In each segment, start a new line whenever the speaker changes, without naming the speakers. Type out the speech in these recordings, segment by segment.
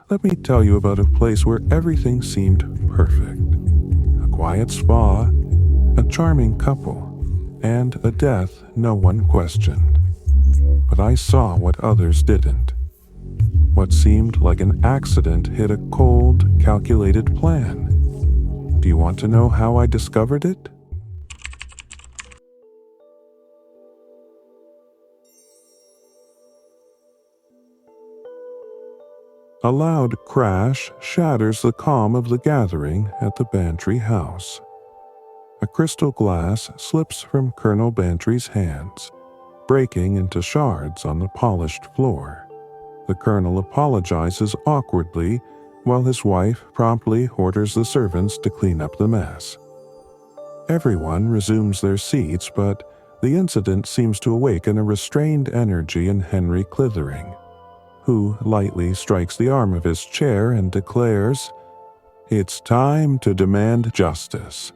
let me tell you about a place where everything seemed perfect. A quiet spa, a charming couple, and a death no one questioned. But I saw what others didn't. What seemed like an accident hit a cold, calculated plan. Do you want to know how I discovered it? A loud crash shatters the calm of the gathering at the Bantry house. A crystal glass slips from Colonel Bantry's hands, breaking into shards on the polished floor. The colonel apologizes awkwardly while his wife promptly orders the servants to clean up the mess. Everyone resumes their seats, but the incident seems to awaken a restrained energy in Henry Clithering, who lightly strikes the arm of his chair and declares, "It's time to demand justice."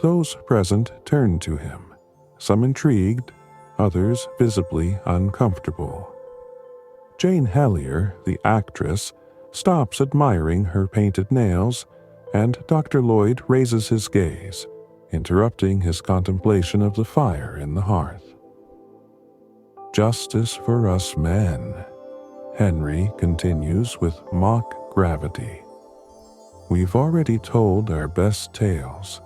Those present turn to him, some intrigued, others visibly uncomfortable. Jane Hellier, the actress, stops admiring her painted nails, and Dr. Lloyd raises his gaze, interrupting his contemplation of the fire in the hearth. "Justice for us men," Henry continues with mock gravity. "We've already told our best tales,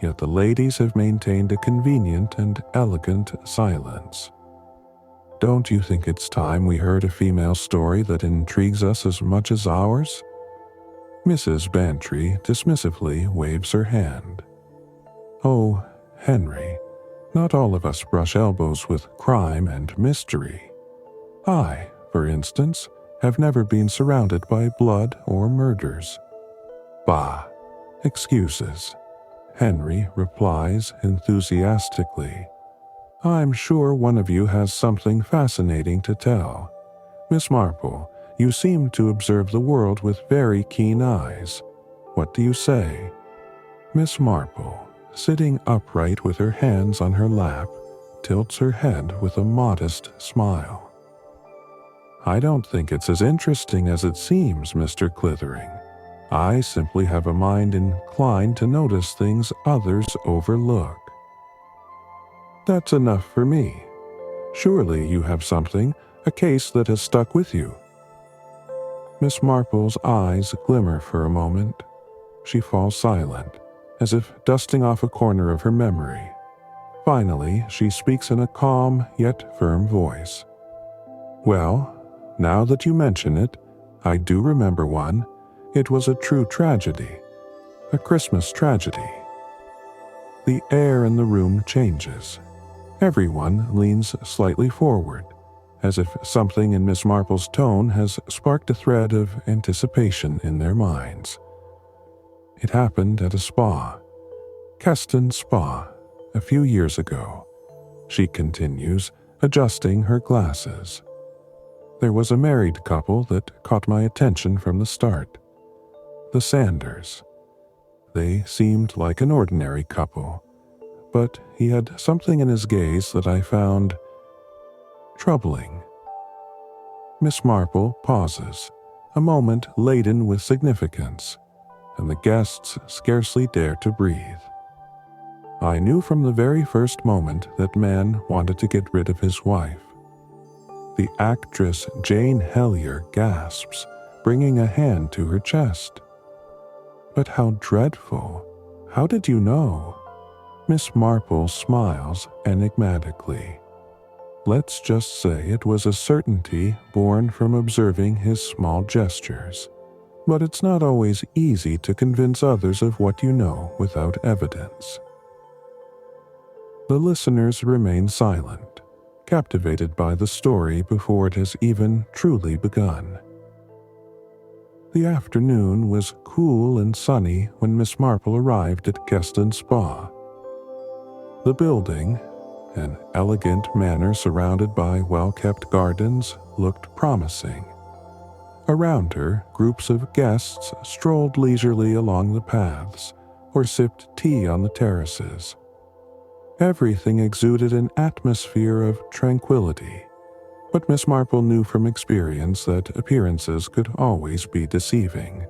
yet the ladies have maintained a convenient and elegant silence. Don't you think it's time we heard a female story that intrigues us as much as ours?" Mrs. Bantry dismissively waves her hand. "Oh, Henry, not all of us brush elbows with crime and mystery. I, for instance, have never been surrounded by blood or murders." "Bah, excuses," Henry replies enthusiastically. "I'm sure one of you has something fascinating to tell. Miss Marple, you seem to observe the world with very keen eyes. What do you say?" Miss Marple, sitting upright with her hands on her lap, tilts her head with a modest smile. "I don't think it's as interesting as it seems, Mr. Clithering. I simply have a mind inclined to notice things others overlook." "That's enough for me. Surely you have something, a case that has stuck with you." Miss Marple's eyes glimmer for a moment. She falls silent, as if dusting off a corner of her memory. Finally, she speaks in a calm yet firm voice. "Well, now that you mention it, I do remember one. It was a true tragedy. A Christmas tragedy." The air in the room changes. Everyone leans slightly forward, as if something in Miss Marple's tone has sparked a thread of anticipation in their minds. "It happened at a spa, Keston Spa, a few years ago," she continues, adjusting her glasses. "There was a married couple that caught my attention from the start. The Sanders. They seemed like an ordinary couple, but he had something in his gaze that I found troubling." Miss Marple pauses, a moment laden with significance, and the guests scarcely dare to breathe. "I knew from the very first moment that man wanted to get rid of his wife." The actress Jane Hellier gasps, bringing a hand to her chest. "But how dreadful! How did you know?" Miss Marple smiles enigmatically. "Let's just say it was a certainty born from observing his small gestures. But it's not always easy to convince others of what you know without evidence." The listeners remain silent, captivated by the story before it has even truly begun. The afternoon was cool and sunny when Miss Marple arrived at Keston Spa. The building, an elegant manor surrounded by well-kept gardens, looked promising. Around her, groups of guests strolled leisurely along the paths or sipped tea on the terraces. Everything exuded an atmosphere of tranquility, But Miss Marple knew from experience that appearances could always be deceiving.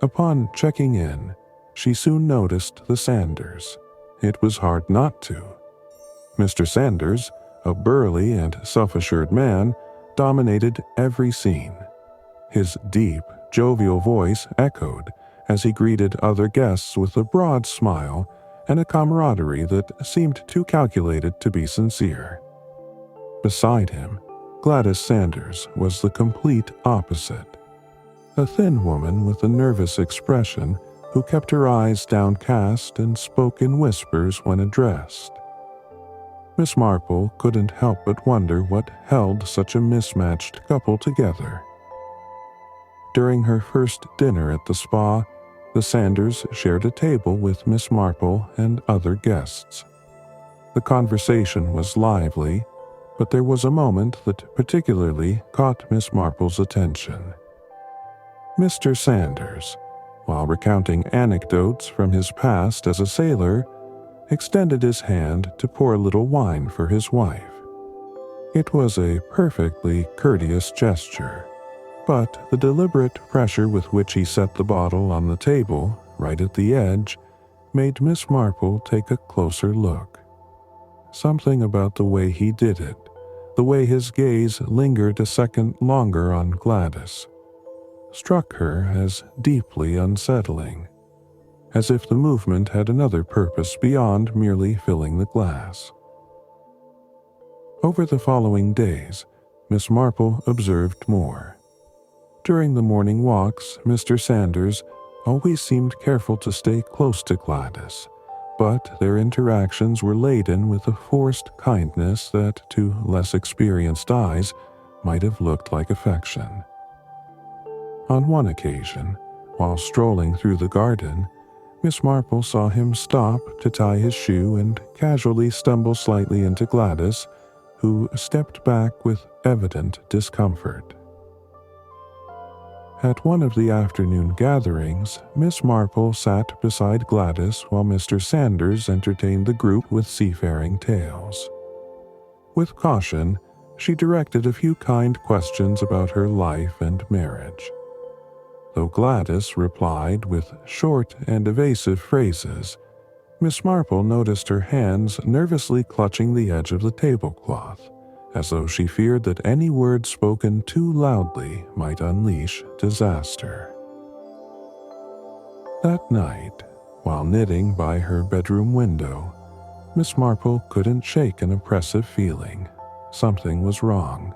Upon checking in, she soon noticed the Sanders. It was hard not to. Mr. Sanders, a burly and self-assured man, dominated every scene. His deep, jovial voice echoed as he greeted other guests with a broad smile and a camaraderie that seemed too calculated to be sincere. Beside him, Gladys Sanders was the complete opposite. A thin woman with a nervous expression who kept her eyes downcast and spoke in whispers when addressed. Miss Marple couldn't help but wonder what held such a mismatched couple together. During her first dinner at the spa, the Sanders shared a table with Miss Marple and other guests. The conversation was lively, but there was a moment that particularly caught Miss Marple's attention. Mr. Sanders, while recounting anecdotes from his past as a sailor, extended his hand to pour a little wine for his wife. It was a perfectly courteous gesture, but the deliberate pressure with which he set the bottle on the table, right at the edge, made Miss Marple take a closer look. Something about the way he did it, the way his gaze lingered a second longer on Gladys, struck her as deeply unsettling, as if the movement had another purpose beyond merely filling the glass. Over the following days, Miss Marple observed more. During the morning walks, Mr. Sanders always seemed careful to stay close to Gladys, but their interactions were laden with a forced kindness that, to less experienced eyes, might have looked like affection. On one occasion, while strolling through the garden, Miss Marple saw him stop to tie his shoe and casually stumble slightly into Gladys, who stepped back with evident discomfort. At one of the afternoon gatherings, Miss Marple sat beside Gladys while Mr. Sanders entertained the group with seafaring tales. With caution, she directed a few kind questions about her life and marriage. Though Gladys replied with short and evasive phrases, Miss Marple noticed her hands nervously clutching the edge of the tablecloth, as though she feared that any word spoken too loudly might unleash disaster. That night, while knitting by her bedroom window, Miss Marple couldn't shake an oppressive feeling. Something was wrong.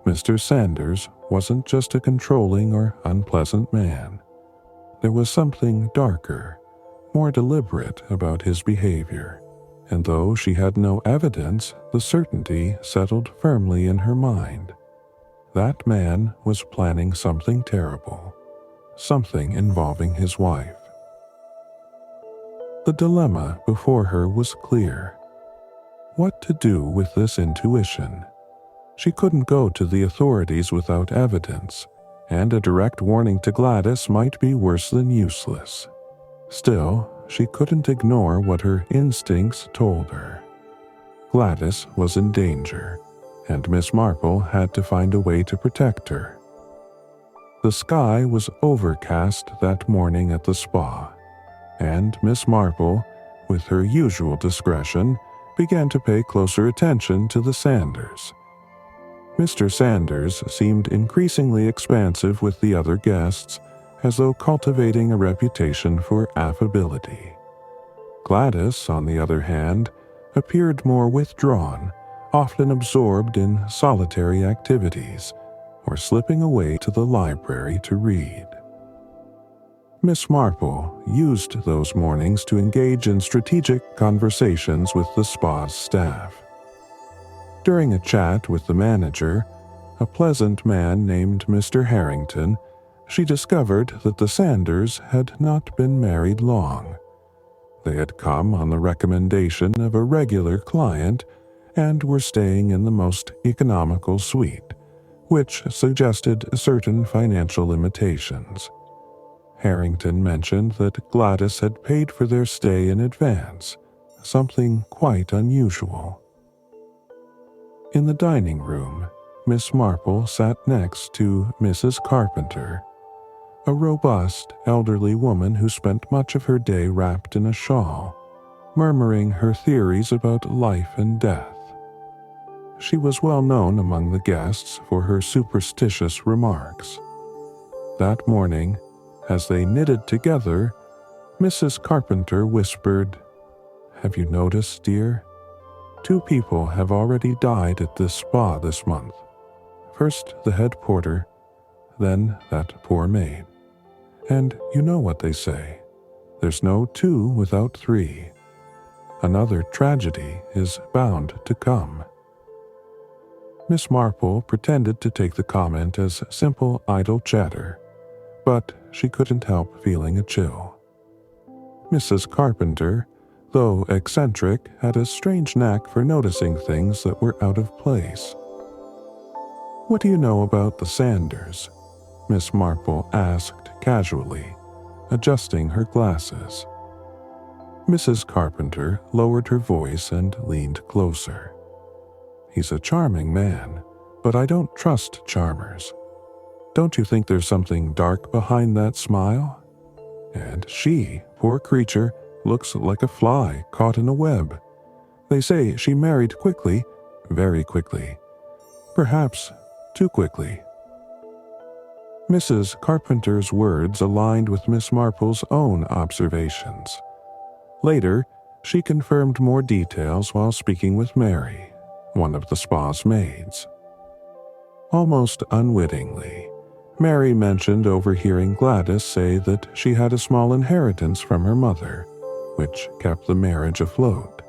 Mr. Sanders wasn't just a controlling or unpleasant man. There was something darker, more deliberate about his behavior, and though she had no evidence, the certainty settled firmly in her mind. That man was planning something terrible, something involving his wife. The dilemma before her was clear. What to do with this intuition? She couldn't go to the authorities without evidence, and a direct warning to Gladys might be worse than useless. Still, she couldn't ignore what her instincts told her. Gladys was in danger, and Miss Marple had to find a way to protect her. The sky was overcast that morning at the spa, and Miss Marple, with her usual discretion, began to pay closer attention to the Sanders. Mr. Sanders seemed increasingly expansive with the other guests, as though cultivating a reputation for affability. Gladys, on the other hand, appeared more withdrawn, often absorbed in solitary activities, or slipping away to the library to read. Miss Marple used those mornings to engage in strategic conversations with the spa's staff. During a chat with the manager, a pleasant man named Mr. Harrington, she discovered that the Sanders had not been married long. They had come on the recommendation of a regular client and were staying in the most economical suite, which suggested certain financial limitations. Harrington mentioned that Gladys had paid for their stay in advance, something quite unusual. In the dining room, Miss Marple sat next to Mrs. Carpenter, a robust, elderly woman who spent much of her day wrapped in a shawl, murmuring her theories about life and death. She was well known among the guests for her superstitious remarks. That morning, as they knitted together, Mrs. Carpenter whispered, "Have you noticed, dear? 2 people have already died at this spa this month. First the head porter, then that poor maid. And you know what they say, there's no 2 without 3. Another tragedy is bound to come." Miss Marple pretended to take the comment as simple idle chatter, but she couldn't help feeling a chill. Mrs. Carpenter, though eccentric, had a strange knack for noticing things that were out of place. "What do you know about the Sanders?" Miss Marple asked casually, adjusting her glasses. Mrs. Carpenter lowered her voice and leaned closer. "He's a charming man, but I don't trust charmers. Don't you think there's something dark behind that smile? And she, poor creature, looks like a fly caught in a web. They say she married quickly, very quickly. Perhaps too quickly." Mrs. Carpenter's words aligned with Miss Marple's own observations. Later, she confirmed more details while speaking with Mary, one of the spa's maids. Almost unwittingly, Mary mentioned overhearing Gladys say that she had a small inheritance from her mother, which kept the marriage afloat.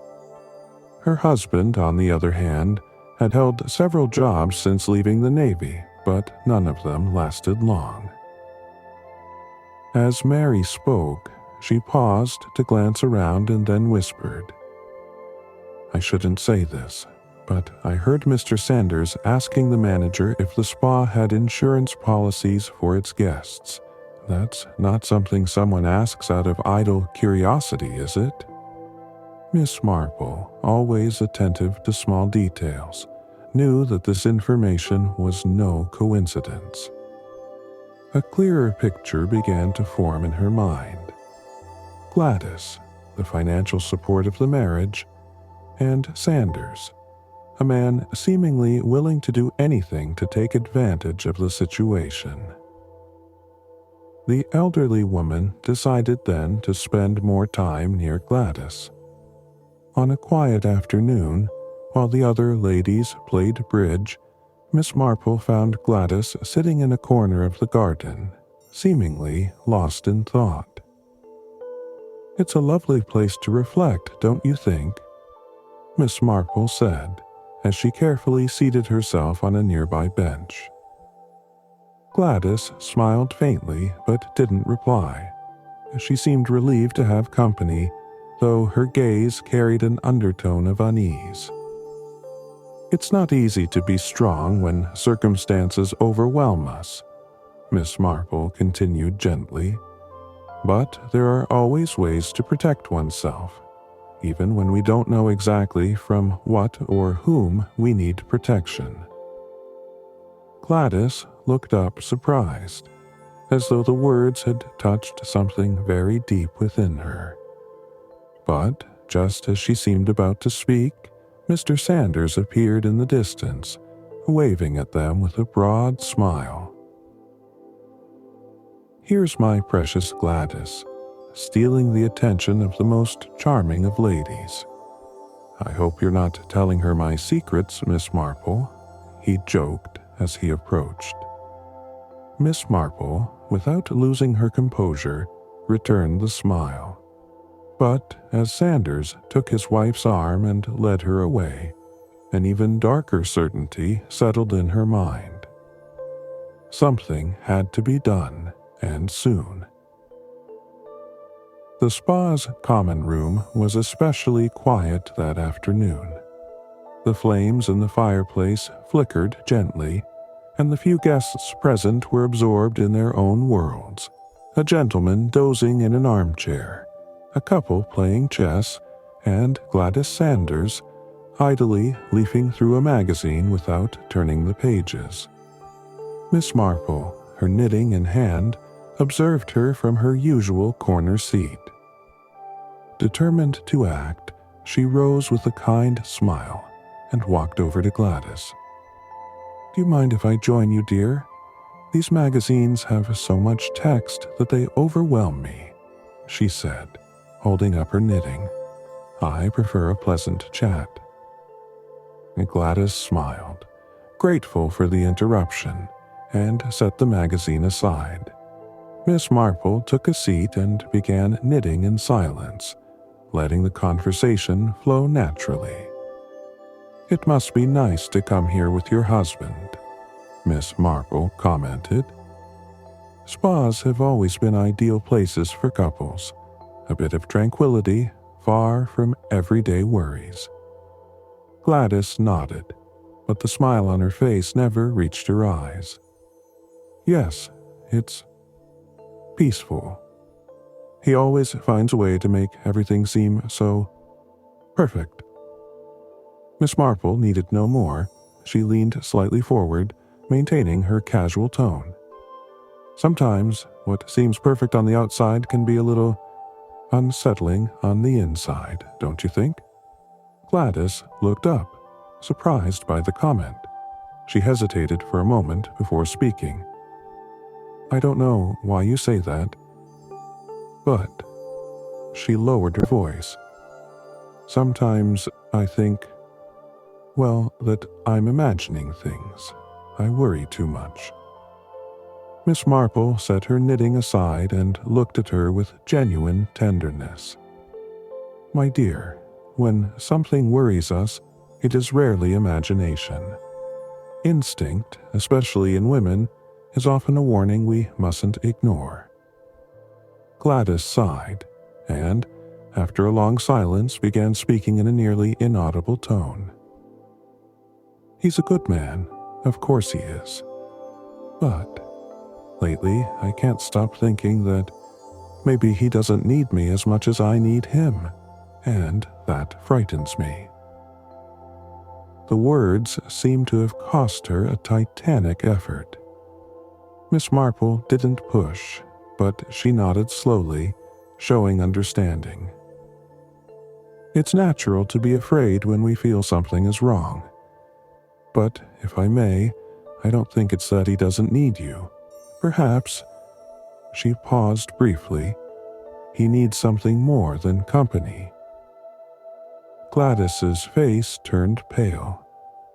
Her husband, on the other hand, had held several jobs since leaving the Navy, but none of them lasted long. As Mary spoke, she paused to glance around and then whispered, "I shouldn't say this, but I heard Mr. Sanders asking the manager if the spa had insurance policies for its guests. That's not something someone asks out of idle curiosity, is it?" Miss Marple, always attentive to small details, knew that this information was no coincidence. A clearer picture began to form in her mind. Gladys, the financial support of the marriage, and Sanders, a man seemingly willing to do anything to take advantage of the situation. The elderly woman decided then to spend more time near Gladys. On a quiet afternoon, while the other ladies played bridge, Miss Marple found Gladys sitting in a corner of the garden, seemingly lost in thought. "It's a lovely place to reflect, don't you think?" Miss Marple said, as she carefully seated herself on a nearby bench. Gladys smiled faintly but didn't reply. She seemed relieved to have company, though her gaze carried an undertone of unease. "It's not easy to be strong when circumstances overwhelm us," Miss Marple continued gently. "But there are always ways to protect oneself, even when we don't know exactly from what or whom we need protection." Gladys looked up surprised, as though the words had touched something very deep within her. But just as she seemed about to speak, Mr. Sanders appeared in the distance, waving at them with a broad smile. "Here's my precious Gladys, stealing the attention of the most charming of ladies. I hope you're not telling her my secrets, Miss Marple," he joked as he approached. Miss Marple, without losing her composure, returned the smile. But as Sanders took his wife's arm and led her away, an even darker certainty settled in her mind. Something had to be done, and soon. The spa's common room was especially quiet that afternoon. The flames in the fireplace flickered gently, and the few guests present were absorbed in their own worlds. A gentleman dozing in an armchair, a couple playing chess, and Gladys Sanders, idly leafing through a magazine without turning the pages. Miss Marple, her knitting in hand, observed her from her usual corner seat. Determined to act, she rose with a kind smile and walked over to Gladys. "Do you mind if I join you, dear? These magazines have so much text that they overwhelm me," she said, holding up her knitting. "I prefer a pleasant chat." Gladys smiled, grateful for the interruption, and set the magazine aside. Miss Marple took a seat and began knitting in silence, letting the conversation flow naturally. "It must be nice to come here with your husband," Miss Marple commented. "Spas have always been ideal places for couples, a bit of tranquility far from everyday worries." Gladys nodded, but the smile on her face never reached her eyes. "Yes, it's peaceful. He always finds a way to make everything seem so perfect." Miss Marple needed no more. She leaned slightly forward, maintaining her casual tone. "Sometimes what seems perfect on the outside can be a little unsettling on the inside, don't you think?" Gladys looked up, surprised by the comment. She hesitated for a moment before speaking. "I don't know why you say that, but..." She lowered her voice. "Sometimes I think, well, that I'm imagining things. I worry too much." Miss Marple set her knitting aside and looked at her with genuine tenderness. "My dear, when something worries us, it is rarely imagination. Instinct, especially in women, is often a warning we mustn't ignore." Gladys sighed, and, after a long silence, began speaking in a nearly inaudible tone. "He's a good man, of course he is. But lately I can't stop thinking that maybe he doesn't need me as much as I need him, and that frightens me." The words seemed to have cost her a titanic effort. Miss Marple didn't push, but she nodded slowly, showing understanding. "It's natural to be afraid when we feel something is wrong. But, if I may, I don't think it's that he doesn't need you. Perhaps," she paused briefly, "he needs something more than company." Gladys's face turned pale.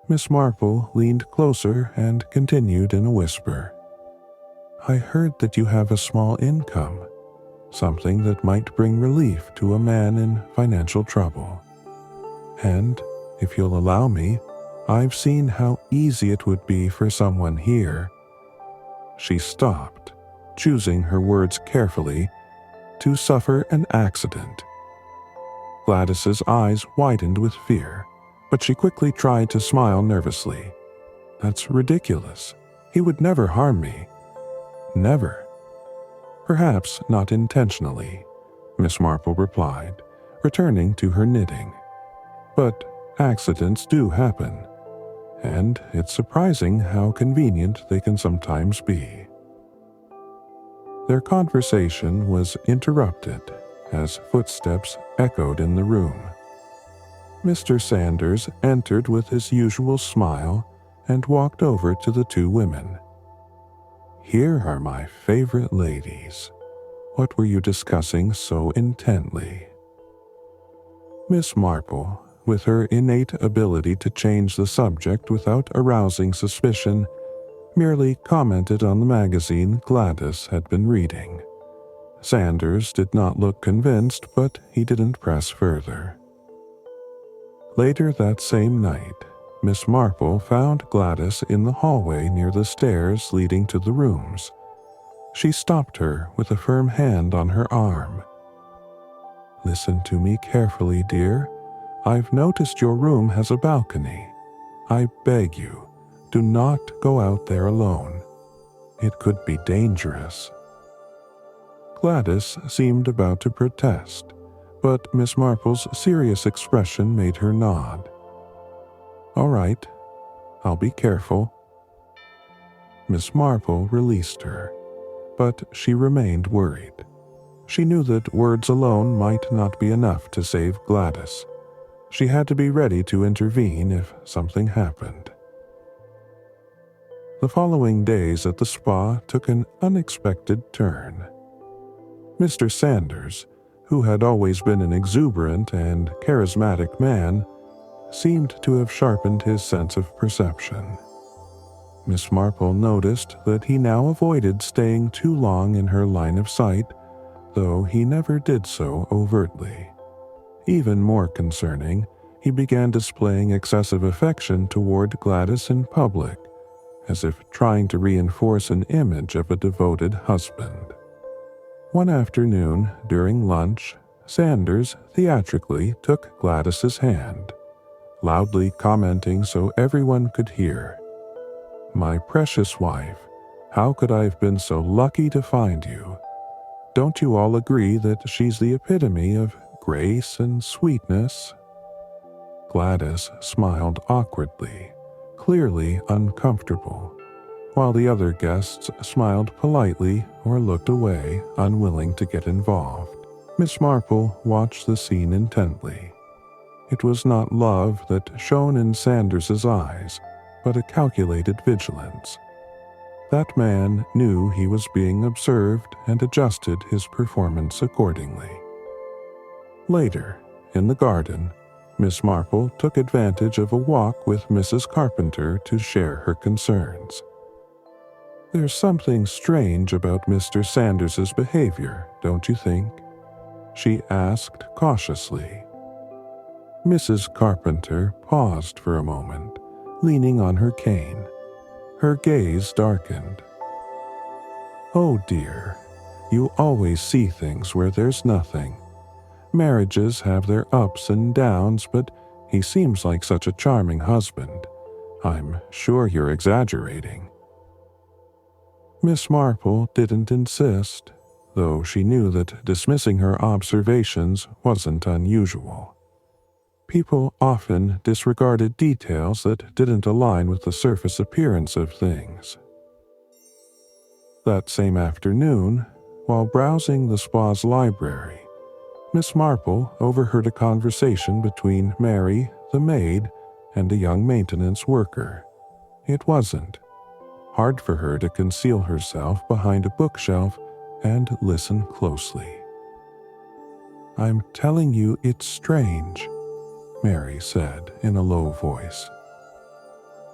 Miss Marple leaned closer and continued in a whisper. "I heard that you have a small income, something that might bring relief to a man in financial trouble. And, if you'll allow me, I've seen how easy it would be for someone here." She stopped, choosing her words carefully, "to suffer an accident." Gladys's eyes widened with fear, but she quickly tried to smile nervously. "That's ridiculous. He would never harm me. Never." "Perhaps not intentionally," Miss Marple replied, returning to her knitting. "But accidents do happen, and it's surprising how convenient they can sometimes be." Their conversation was interrupted as footsteps echoed in the room. Mr. Sanders entered with his usual smile and walked over to the two women. "Here are my favorite ladies. What were you discussing so intently?" Miss Marple, with her innate ability to change the subject without arousing suspicion, merely commented on the magazine Gladys had been reading. Sanders did not look convinced, but he didn't press further. Later that same night, Miss Marple found Gladys in the hallway near the stairs leading to the rooms. She stopped her with a firm hand on her arm. "Listen to me carefully, dear. I've noticed your room has a balcony. I beg you, do not go out there alone. It could be dangerous." Gladys seemed about to protest, but Miss Marple's serious expression made her nod. All right, I'll be careful." Miss Marple released her, but she remained worried. She knew that words alone might not be enough to save Gladys. She had to be ready to intervene if something happened. The following days at the spa took an unexpected turn. Mr. Sanders, who had always been an exuberant and charismatic man, seemed to have sharpened his sense of perception. Miss Marple noticed that he now avoided staying too long in her line of sight, though he never did so overtly. Even more concerning, he began displaying excessive affection toward Gladys in public, as if trying to reinforce an image of a devoted husband. One afternoon, during lunch, Sanders theatrically took Gladys's hand, loudly commenting so everyone could hear, "My precious wife, how could I have been so lucky to find you? Don't you all agree that she's the epitome of grace and sweetness?" Gladys smiled awkwardly, clearly uncomfortable, while the other guests smiled politely or looked away, unwilling to get involved. Miss Marple watched the scene intently. It was not love that shone in Sanders's eyes, but a calculated vigilance. That man knew he was being observed and adjusted his performance accordingly. Later, in the garden, Miss Marple took advantage of a walk with Mrs. Carpenter to share her concerns. "There's something strange about Mr. Sanders's behavior, don't you think?" she asked cautiously. Mrs. Carpenter paused for a moment, leaning on her cane. Her gaze darkened. "Oh dear, you always see things where there's nothing. Marriages have their ups and downs, but he seems like such a charming husband. I'm sure you're exaggerating." Miss Marple didn't insist, though she knew that dismissing her observations wasn't unusual. People often disregarded details that didn't align with the surface appearance of things. That same afternoon, while browsing the spa's library, Miss Marple overheard a conversation between Mary, the maid, and a young maintenance worker. It wasn't hard for her to conceal herself behind a bookshelf and listen closely. "I'm telling you it's strange," Mary said in a low voice.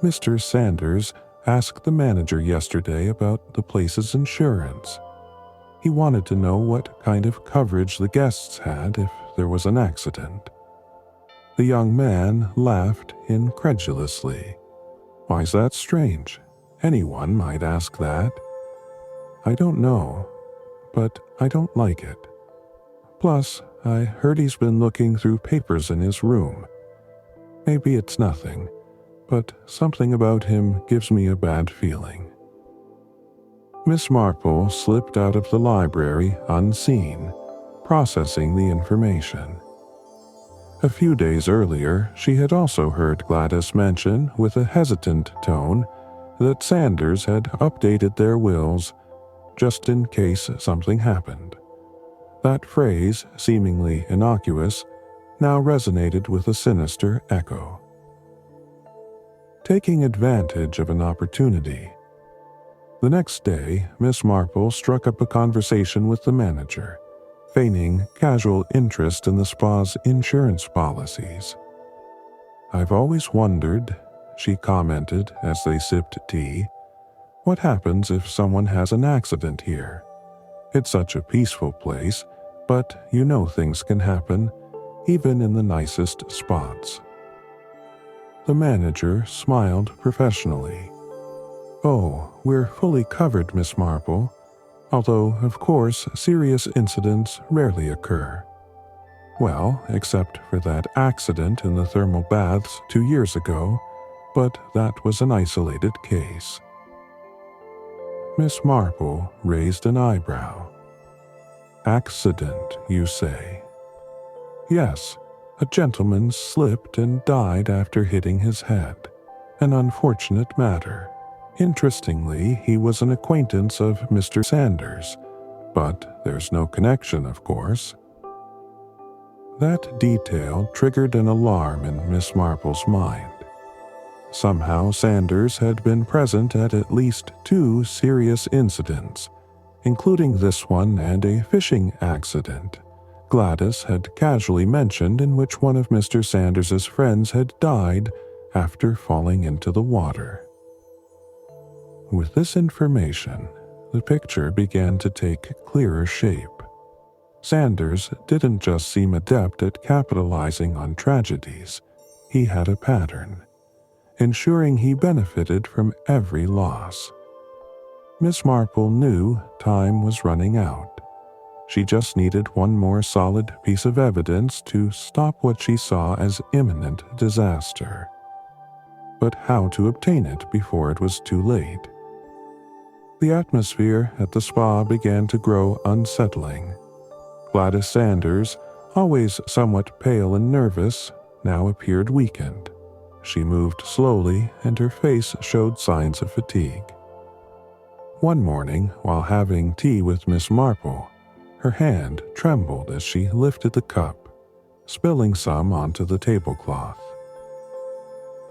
"Mr. Sanders asked the manager yesterday about the place's insurance. He wanted to know what kind of coverage the guests had if there was an accident." The young man laughed incredulously. "Why's that strange? Anyone might ask that." "I don't know, but I don't like it. Plus, I heard he's been looking through papers in his room. Maybe it's nothing, but something about him gives me a bad feeling." Miss Marple slipped out of the library unseen, processing the information. A few days earlier, she had also heard Gladys mention, with a hesitant tone, that Sanders had updated their wills just in case something happened. That phrase, seemingly innocuous, now resonated with a sinister echo. Taking advantage of an opportunity. The next day, Miss Marple struck up a conversation with the manager, feigning casual interest in the spa's insurance policies. "I've always wondered," she commented as they sipped tea, "what happens if someone has an accident here? It's such a peaceful place, but you know things can happen, even in the nicest spots." The manager smiled professionally. "Oh, we're fully covered, Miss Marple, although, of course, serious incidents rarely occur. Well, except for that accident in the thermal baths 2 years ago, but that was an isolated case." Miss Marple raised an eyebrow. "Accident, you say?" "Yes, A gentleman slipped and died after hitting his head. An unfortunate matter. Interestingly, he was an acquaintance of Mr. Sanders, but there's no connection, of course. That detail triggered an alarm in Miss Marple's mind. Somehow Sanders had been present at least 2 serious incidents, including this one and a fishing accident Gladys had casually mentioned, in which one of Mr. Sanders's friends had died after falling into the water. With this information, the picture began to take clearer shape. Sanders didn't just seem adept at capitalizing on tragedies, he had a pattern, ensuring he benefited from every loss. Miss Marple knew time was running out. She just needed one more solid piece of evidence to stop what she saw as imminent disaster. But how to obtain it before it was too late? The atmosphere at the spa began to grow unsettling. Gladys Sanders, always somewhat pale and nervous, now appeared weakened. She moved slowly, and her face showed signs of fatigue. One morning, while having tea with Miss Marple, her hand trembled as she lifted the cup, spilling some onto the tablecloth.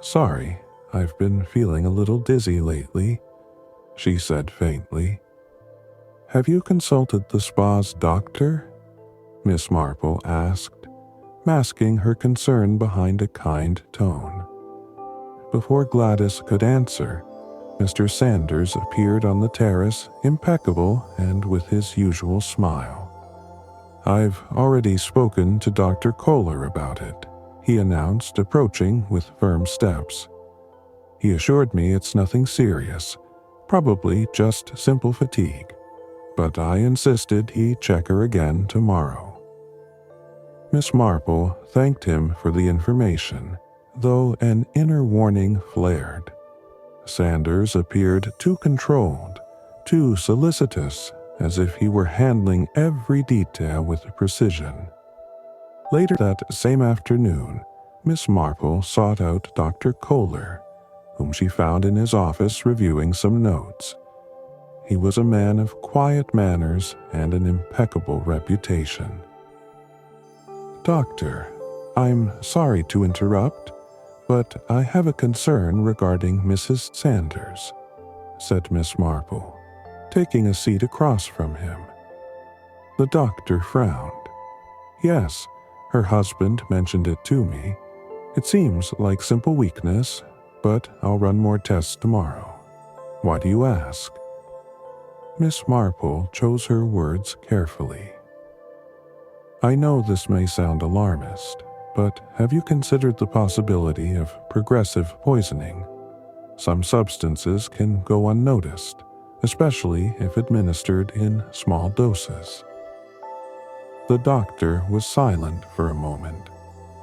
"Sorry, I've been feeling a little dizzy lately," she said faintly. "Have you consulted the spa's doctor?" Miss Marple asked, masking her concern behind a kind tone. Before Gladys could answer, Mr. Sanders appeared on the terrace, impeccable and with his usual smile. "I've already spoken to Dr. Kohler about it," he announced, approaching with firm steps. "He assured me it's nothing serious, probably just simple fatigue, but I insisted he check her again tomorrow." Miss Marple thanked him for the information, though an inner warning flared. Sanders appeared too controlled, too solicitous, as if he were handling every detail with precision. Later that same afternoon, Miss Marple sought out Dr. Kohler, whom she found in his office reviewing some notes. He was a man of quiet manners and an impeccable reputation. "Doctor, I'm sorry to interrupt, but I have a concern regarding Mrs. Sanders," said Miss Marple, taking a seat across from him. The doctor frowned. "Yes, her husband mentioned it to me. It seems like simple weakness, but I'll run more tests tomorrow. Why do you ask?" Miss Marple chose her words carefully. "I know this may sound alarmist, but have you considered the possibility of progressive poisoning? Some substances can go unnoticed, especially if administered in small doses." The doctor was silent for a moment,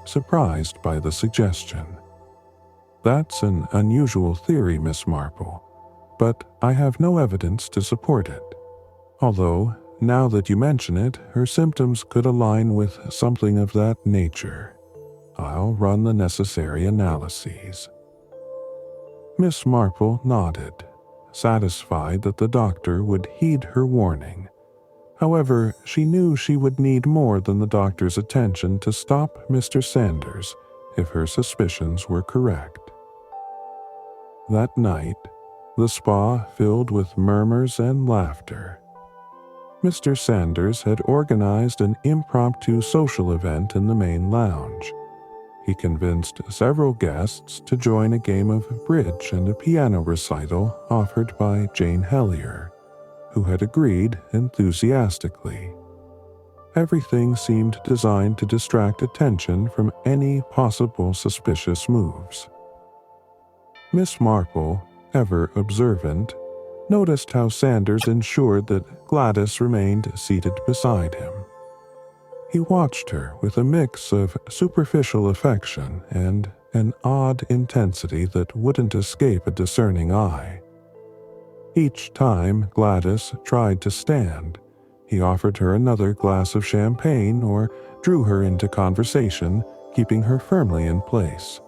surprised by the suggestion. "That's an unusual theory, Miss Marple, but I have no evidence to support it. Although, now that you mention it, her symptoms could align with something of that nature. I'll run the necessary analyses." Miss Marple nodded, satisfied that the doctor would heed her warning. However, she knew she would need more than the doctor's attention to stop Mr. Sanders if her suspicions were correct. That night, the spa filled with murmurs and laughter. Mr. Sanders had organized an impromptu social event in the main lounge. He convinced several guests to join a game of bridge and a piano recital offered by Jane Hellier, who had agreed enthusiastically. Everything seemed designed to distract attention from any possible suspicious moves. Miss Marple, ever observant, noticed how Sanders ensured that Gladys remained seated beside him. He watched her with a mix of superficial affection and an odd intensity that wouldn't escape a discerning eye. Each time Gladys tried to stand, he offered her another glass of champagne or drew her into conversation keeping her firmly in place.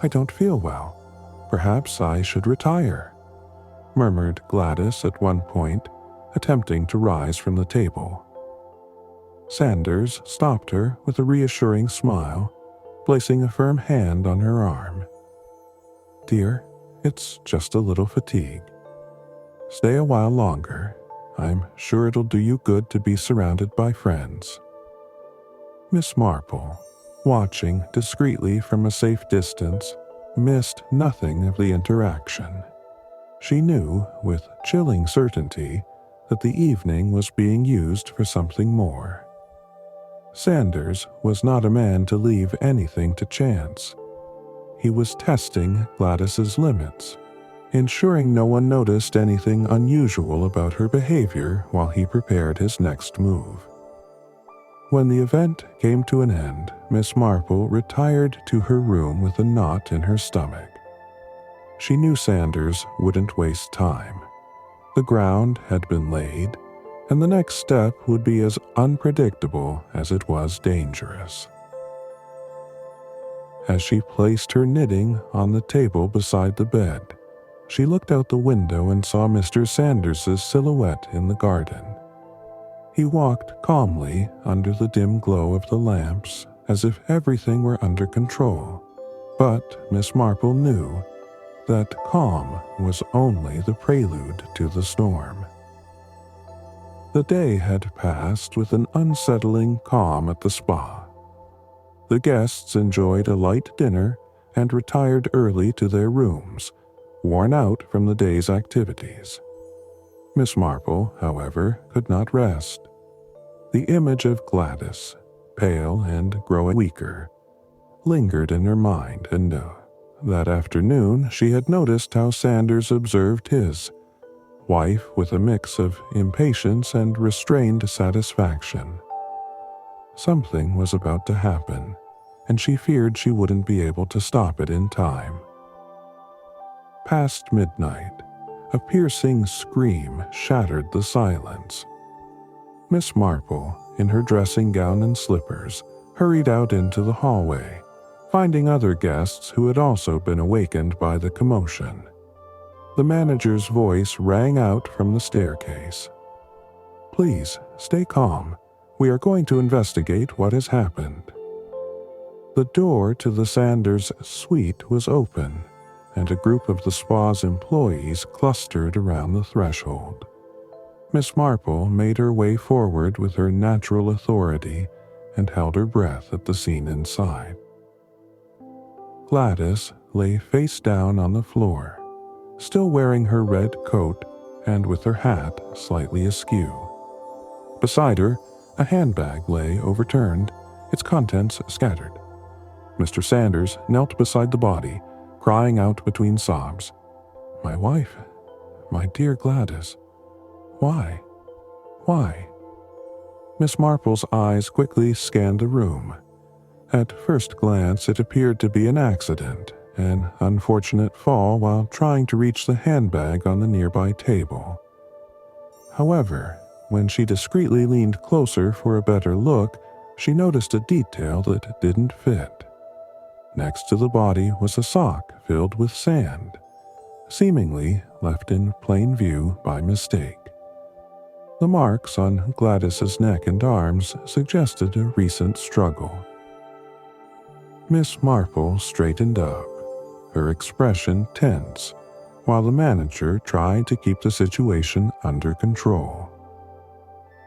"I don't feel well. Perhaps I should retire," murmured Gladys at one point, attempting to rise from the table. Sanders stopped her with a reassuring smile, placing a firm hand on her arm. "Dear, it's just a little fatigue. Stay a while longer. I'm sure it'll do you good to be surrounded by friends." Miss Marple, watching discreetly from a safe distance, missed nothing of the interaction. She knew with chilling certainty that the evening was being used for something more. Sanders was not a man to leave anything to chance. He was testing Gladys's limits, ensuring no one noticed anything unusual about her behavior while he prepared his next move. When the event came to an end, Miss Marple retired to her room with a knot in her stomach. She knew Sanders wouldn't waste time. The ground had been laid, and the next step would be as unpredictable as it was dangerous. As she placed her knitting on the table beside the bed, she looked out the window and saw Mr. Sanders's silhouette in the garden. He walked calmly under the dim glow of the lamps, as if everything were under control, but Miss Marple knew that calm was only the prelude to the storm. The day had passed with an unsettling calm at the spa. The guests enjoyed a light dinner and retired early to their rooms, worn out from the day's activities. Miss Marple, however, could not rest. The image of Gladys, pale and growing weaker, lingered in her mind, and that afternoon she had noticed how Sanders observed his wife with a mix of impatience and restrained satisfaction. Something was about to happen, and she feared she wouldn't be able to stop it in time. Past midnight, a piercing scream shattered the silence. Miss Marple, in her dressing gown and slippers, hurried out into the hallway, finding other guests who had also been awakened by the commotion. The manager's voice rang out from the staircase. "Please, stay calm. We are going to investigate what has happened." The door to the Sanders suite was open, and a group of the spa's employees clustered around the threshold. Miss Marple made her way forward with her natural authority and held her breath at the scene inside. Gladys lay face down on the floor, still wearing her red coat and with her hat slightly askew. Beside her, a handbag lay overturned, its contents scattered. Mr. Sanders knelt beside the body, crying out between sobs, "My wife, my dear Gladys. Why? Why?" Miss Marple's eyes quickly scanned the room. At first glance, it appeared to be an accident, an unfortunate fall while trying to reach the handbag on the nearby table. However, when she discreetly leaned closer for a better look, she noticed a detail that didn't fit. Next to the body was a sock filled with sand, seemingly left in plain view by mistake. The marks on Gladys's neck and arms suggested a recent struggle. Miss Marple straightened up, her expression tense, while the manager tried to keep the situation under control.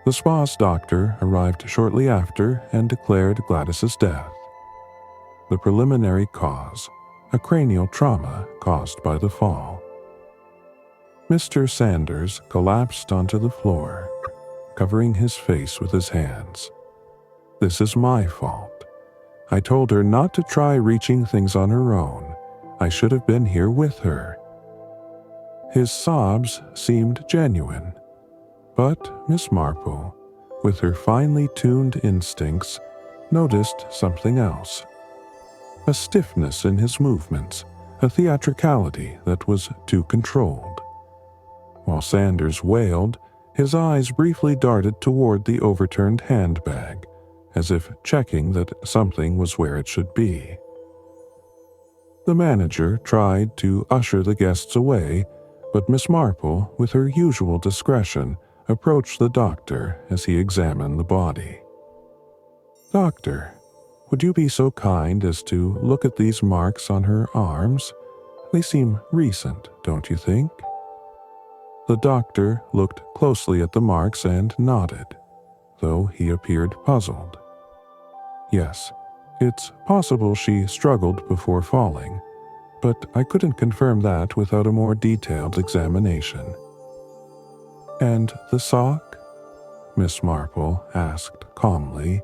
The spa's doctor arrived shortly after and declared Gladys's death. The preliminary cause, a cranial trauma caused by the fall. Mr. Sanders collapsed onto the floor, covering his face with his hands. "This is my fault. I told her not to try reaching things on her own. I should have been here with her." His sobs seemed genuine, but Miss Marple, with her finely tuned instincts, noticed something else. A stiffness in his movements, a theatricality that was too controlled. While Sanders wailed, his eyes briefly darted toward the overturned handbag, as if checking that something was where it should be. The manager tried to usher the guests away, but Miss Marple, with her usual discretion, approached the doctor as he examined the body. "Doctor, would you be so kind as to look at these marks on her arms? They seem recent, don't you think?" The doctor looked closely at the marks and nodded, though he appeared puzzled. "Yes, it's possible she struggled before falling, but I couldn't confirm that without a more detailed examination." "And the sock?" Miss Marple asked calmly,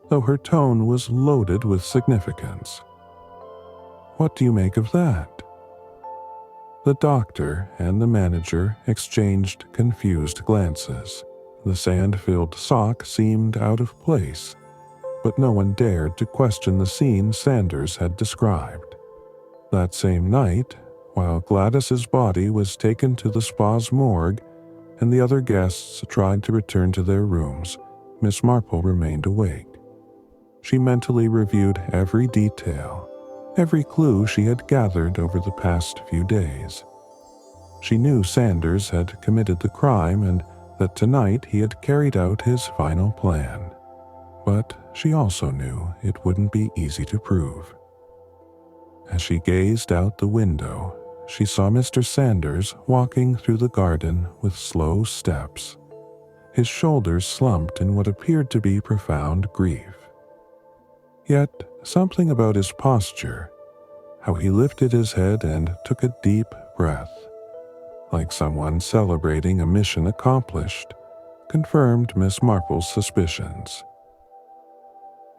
though her tone was loaded with significance. "What do you make of that?" The doctor and the manager exchanged confused glances. The sand-filled sock seemed out of place, but no one dared to question the scene Sanders had described. That same night, while Gladys's body was taken to the spa's morgue and the other guests tried to return to their rooms, Miss Marple remained awake. She mentally reviewed every detail, every clue she had gathered over the past few days. She knew Sanders had committed the crime and that tonight he had carried out his final plan. But she also knew it wouldn't be easy to prove. As she gazed out the window, she saw Mr. Sanders walking through the garden with slow steps, his shoulders slumped in what appeared to be profound grief. Yet something about his posture, how he lifted his head and took a deep breath, like someone celebrating a mission accomplished, confirmed Miss Marple's suspicions.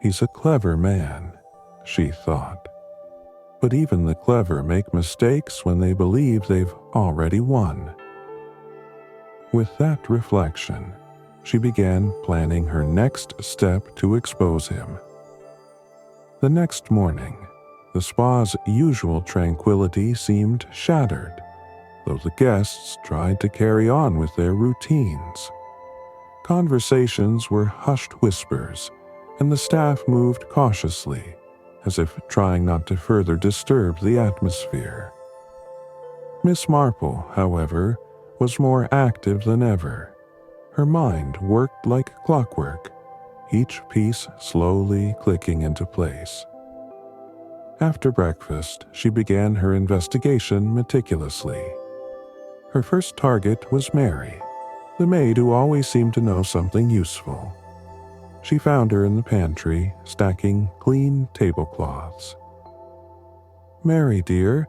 He's a clever man, she thought. But even the clever make mistakes when they believe they've already won. With that reflection, she began planning her next step to expose him. The next morning, the spa's usual tranquility seemed shattered, though the guests tried to carry on with their routines. Conversations were hushed whispers, and the staff moved cautiously, as if trying not to further disturb the atmosphere. Miss Marple, however, was more active than ever. Her mind worked like clockwork, each piece slowly clicking into place. After breakfast, she began her investigation meticulously. Her first target was Mary, the maid who always seemed to know something useful. She found her in the pantry, stacking clean tablecloths. "Mary, dear,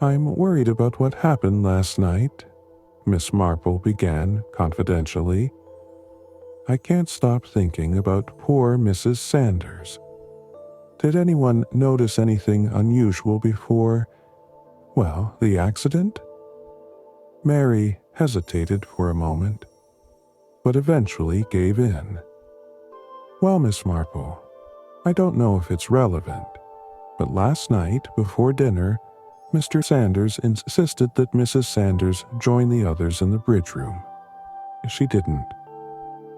I'm worried about what happened last night," Miss Marple began confidentially. "I can't stop thinking about poor Mrs. Sanders. Did anyone notice anything unusual before, well, the accident?" Mary hesitated for a moment, but eventually gave in. "Well, Miss Marple, I don't know if it's relevant, but last night, before dinner, Mr. Sanders insisted that Mrs. Sanders join the others in the bridge room. She didn't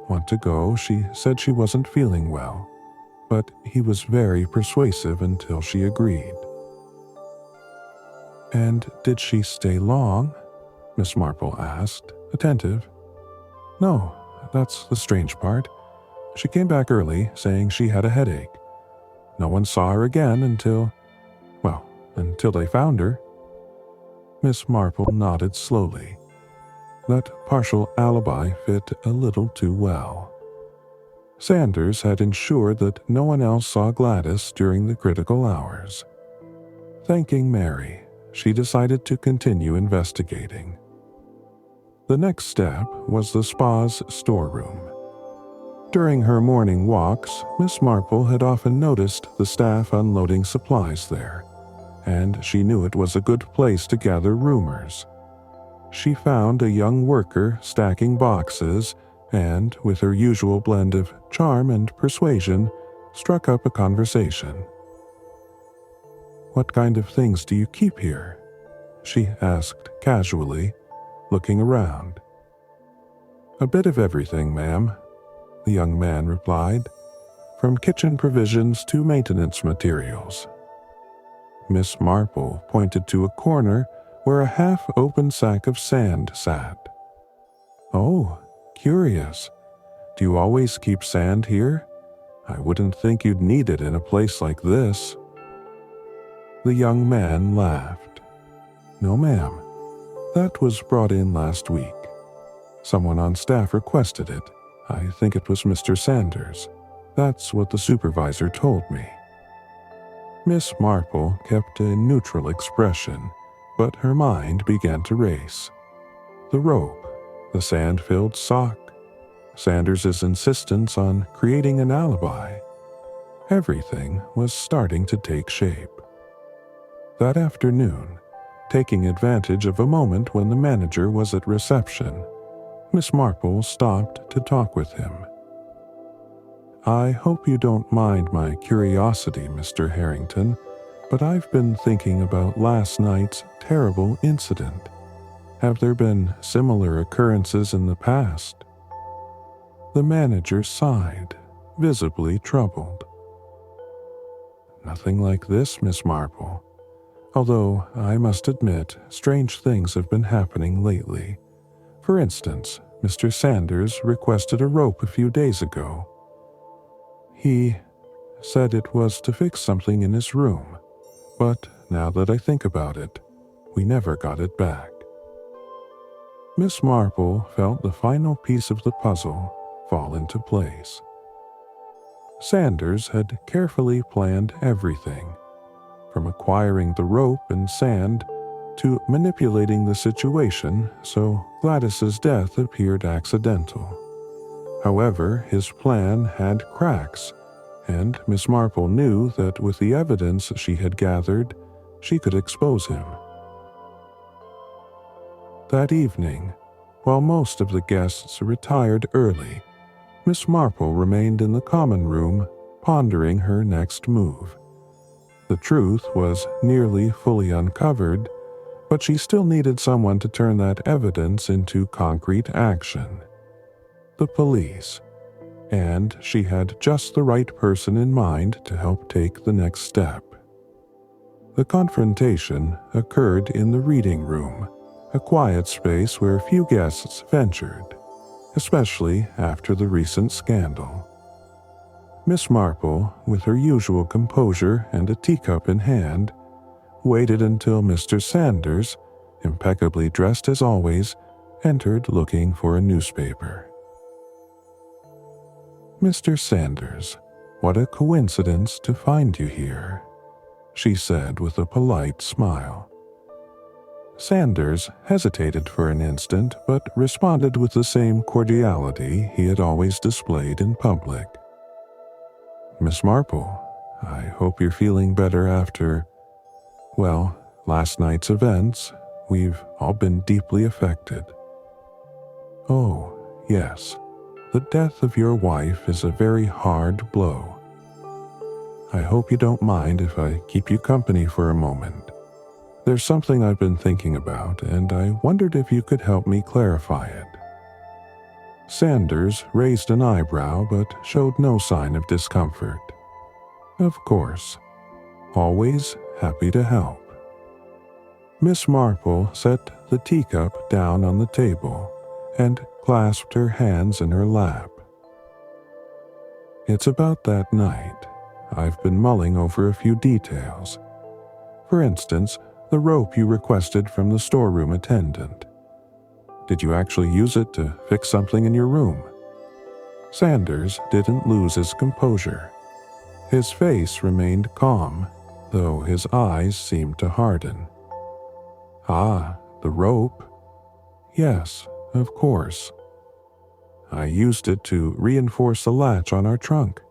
want to go. She said she wasn't feeling well, but he was very persuasive until she agreed." "And did she stay long?" Miss Marple asked, attentive. "No, that's the strange part. She came back early, saying she had a headache. No one saw her again until they found her." Miss Marple nodded slowly. That partial alibi fit a little too well. Sanders had ensured that no one else saw Gladys during the critical hours. Thanking Mary, she decided to continue investigating. The next step was the spa's storeroom. During her morning walks, Miss Marple had often noticed the staff unloading supplies there, and she knew it was a good place to gather rumors. She found a young worker stacking boxes and, with her usual blend of charm and persuasion, struck up a conversation. "What kind of things do you keep here?" she asked casually, looking around. "A bit of everything, ma'am," the young man replied. from kitchen provisions to maintenance materials. Miss Marple pointed to a corner where a half-open sack of sand sat. "Oh, curious. Do you always keep sand here? I wouldn't think you'd need it in a place like this." The young man laughed. "No, ma'am. That was brought in last week. Someone on staff requested it. I think it was Mr. Sanders. That's what the supervisor told me." Miss Marple kept a neutral expression, but her mind began to race. The rope, the sand-filled sock, Sanders's insistence on creating an alibi. Everything was starting to take shape. That afternoon, taking advantage of a moment when the manager was at reception, Miss Marple stopped to talk with him. "I hope you don't mind my curiosity, Mr. Harrington, but I've been thinking about last night's terrible incident. Have there been similar occurrences in the past?" The manager sighed, visibly troubled. "Nothing like this, Miss Marple. Although, I must admit, strange things have been happening lately. For instance, Mr. Sanders requested a rope a few days ago. He said it was to fix something in his room, but now that I think about it, we never got it back." Miss Marple felt the final piece of the puzzle fall into place. Sanders had carefully planned everything, from acquiring the rope and sand to manipulating the situation so Gladys's death appeared accidental. However, his plan had cracks, and Miss Marple knew that with the evidence she had gathered, she could expose him. That evening, while most of the guests retired early, Miss Marple remained in the common room, pondering her next move. The truth was nearly fully uncovered, but she still needed someone to turn that evidence into concrete action. The police. And she had just the right person in mind to help take the next step. The confrontation occurred in the reading room, a quiet space where few guests ventured, especially after the recent scandal. Miss Marple, with her usual composure and a teacup in hand, waited until Mr. Sanders, impeccably dressed as always, entered looking for a newspaper. "Mr. Sanders, what a coincidence to find you here," she said with a polite smile. Sanders hesitated for an instant, but responded with the same cordiality he had always displayed in public. "Miss Marple, I hope you're feeling better after, well, last night's events. We've all been deeply affected." "Oh, yes. The death of your wife is a very hard blow. I hope you don't mind if I keep you company for a moment. There's something I've been thinking about, and I wondered if you could help me clarify it." Sanders raised an eyebrow but showed no sign of discomfort. "Of course. Always happy to help." Miss Marple set the teacup down on the table and clasped her hands in her lap. "It's about that night. I've been mulling over a few details. For instance, the rope you requested from the storeroom attendant. Did you actually use it to fix something in your room?" Sanders didn't lose his composure. His face remained calm, though his eyes seemed to harden. "Ah, the rope? Yes, of course. I used it to reinforce the latch on our trunk.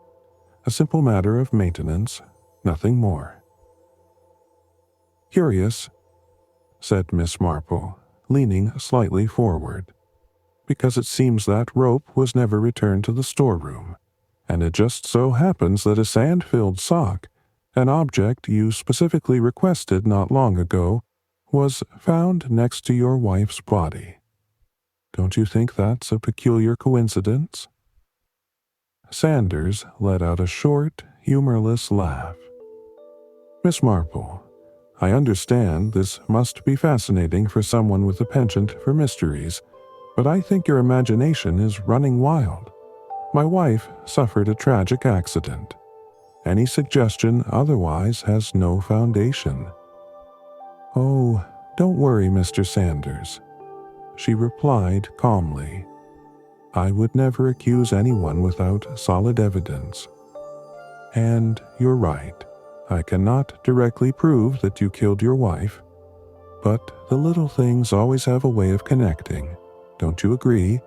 A simple matter of maintenance, nothing more." "Curious," said Miss Marple, leaning slightly forward, "because it seems that rope was never returned to the storeroom, and it just so happens that a sand-filled sock, an object you specifically requested not long ago, was found next to your wife's body. Don't you think that's a peculiar coincidence?" Sanders let out a short, humorless laugh. Miss Marple, I understand this must be fascinating for someone with a penchant for mysteries, but I think your imagination is running wild. My wife suffered a tragic accident. Any suggestion otherwise has no foundation. Oh, don't worry, Mr. Sanders, she replied calmly. I would never accuse anyone without solid evidence. And you're right, I cannot directly prove that you killed your wife, but the little things always have a way of connecting, don't you agree?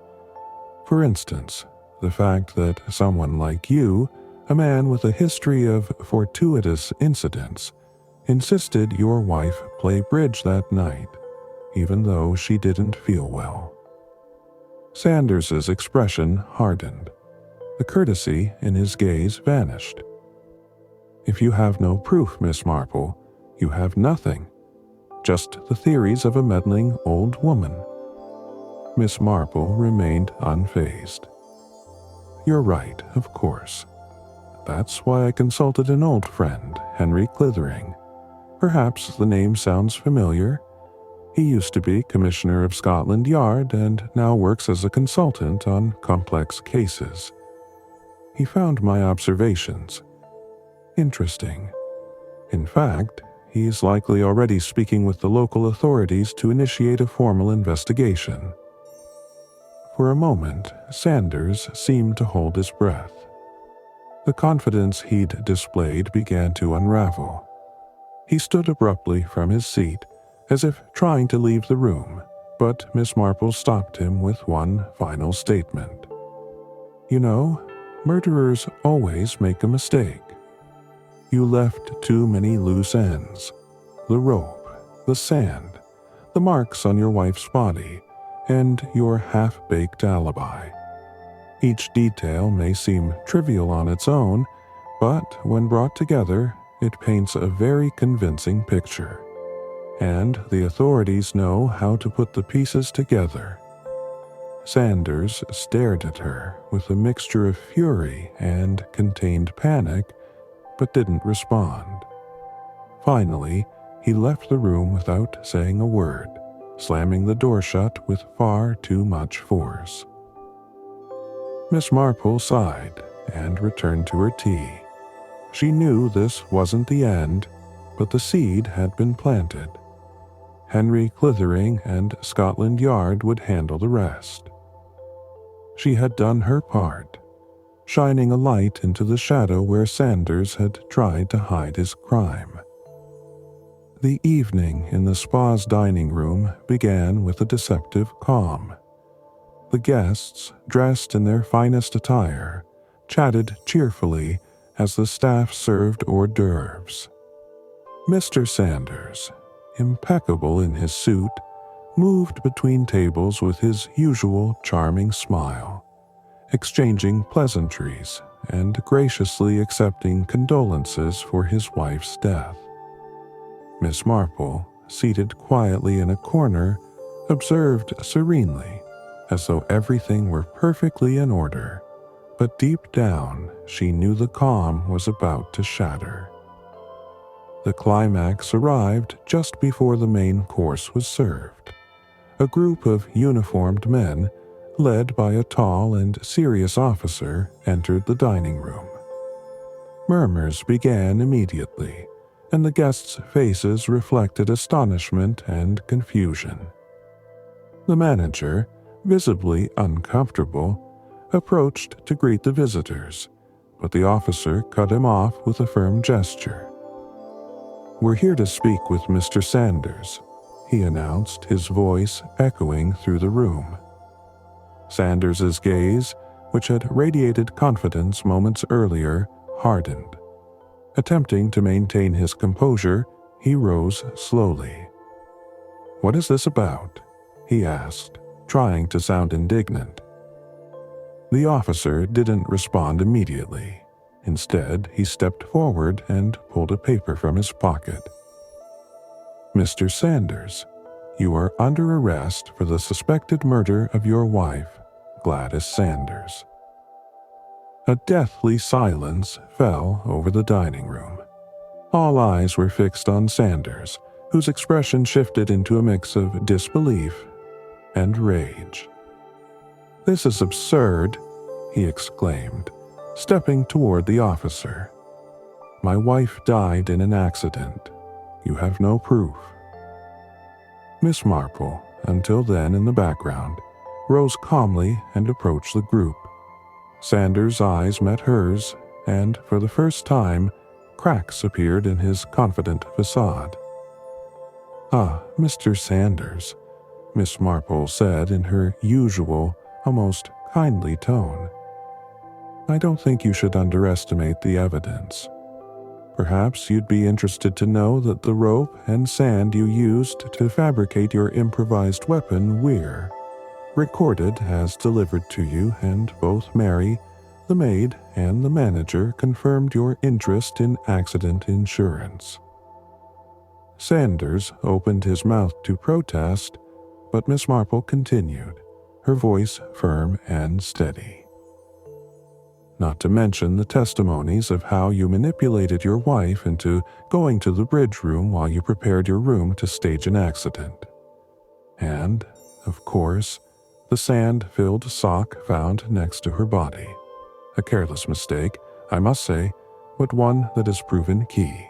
For instance, the fact that someone like you, a man with a history of fortuitous incidents, insisted your wife play bridge that night, even though she didn't feel well. Sanders's expression hardened. The courtesy in his gaze vanished. If you have no proof, Miss Marple, you have nothing. Just the theories of a meddling old woman. Miss Marple remained unfazed. You're right, of course. That's why I consulted an old friend, Henry Clithering. Perhaps the name sounds familiar. He used to be Commissioner of Scotland Yard and now works as a consultant on complex cases. He found my observations interesting. In fact, he's likely already speaking with the local authorities to initiate a formal investigation. For a moment, Sanders seemed to hold his breath. The confidence he'd displayed began to unravel. He stood abruptly from his seat, as if trying to leave the room, but Miss Marple stopped him with one final statement. You know, murderers always make a mistake. You left too many loose ends. The rope, the sand, the marks on your wife's body, and your half-baked alibi. Each detail may seem trivial on its own, but when brought together, it paints a very convincing picture. And the authorities know how to put the pieces together. Sanders stared at her with a mixture of fury and contained panic, but didn't respond. Finally, he left the room without saying a word, slamming the door shut with far too much force. Miss Marple sighed and returned to her tea. She knew this wasn't the end, but the seed had been planted. Henry Clithering and Scotland Yard would handle the rest. She had done her part, shining a light into the shadow where Sanders had tried to hide his crime. The evening in the spa's dining room began with a deceptive calm. The guests, dressed in their finest attire, chatted cheerfully as the staff served hors d'oeuvres. Mr. Sanders, impeccable in his suit, moved between tables with his usual charming smile, exchanging pleasantries and graciously accepting condolences for his wife's death. Miss Marple, seated quietly in a corner, observed serenely, as though everything were perfectly in order, but deep down she knew the calm was about to shatter. The climax arrived just before the main course was served. A group of uniformed men, led by a tall and serious officer, entered the dining room. Murmurs began immediately, and the guests' faces reflected astonishment and confusion. The manager, visibly uncomfortable, approached to greet the visitors, but the officer cut him off with a firm gesture. "We're here to speak with Mr. Sanders," he announced, his voice echoing through the room. Sanders's gaze, which had radiated confidence moments earlier, hardened. Attempting to maintain his composure, he rose slowly. "What is this about?" he asked, trying to sound indignant. The officer didn't respond immediately. Instead, he stepped forward and pulled a paper from his pocket. "Mr. Sanders, you are under arrest for the suspected murder of your wife, Gladys Sanders." A deathly silence fell over the dining room. All eyes were fixed on Sanders, whose expression shifted into a mix of disbelief and rage. "This is absurd," he exclaimed, stepping toward the officer. "My wife died in an accident. You have no proof." Miss Marple, until then in the background, rose calmly and approached the group. Sanders' eyes met hers, and for the first time, cracks appeared in his confident facade. "Ah, Mr. Sanders," Miss Marple said in her usual, almost kindly tone. "I don't think you should underestimate the evidence. Perhaps you'd be interested to know that the rope and sand you used to fabricate your improvised weapon were recorded as delivered to you, and both Mary, the maid, and the manager confirmed your interest in accident insurance." Sanders opened his mouth to protest, but Miss Marple continued, her voice firm and steady. "Not to mention the testimonies of how you manipulated your wife into going to the bridge room while you prepared your room to stage an accident. And, of course, the sand-filled sock found next to her body. A careless mistake, I must say, but one that has proven key."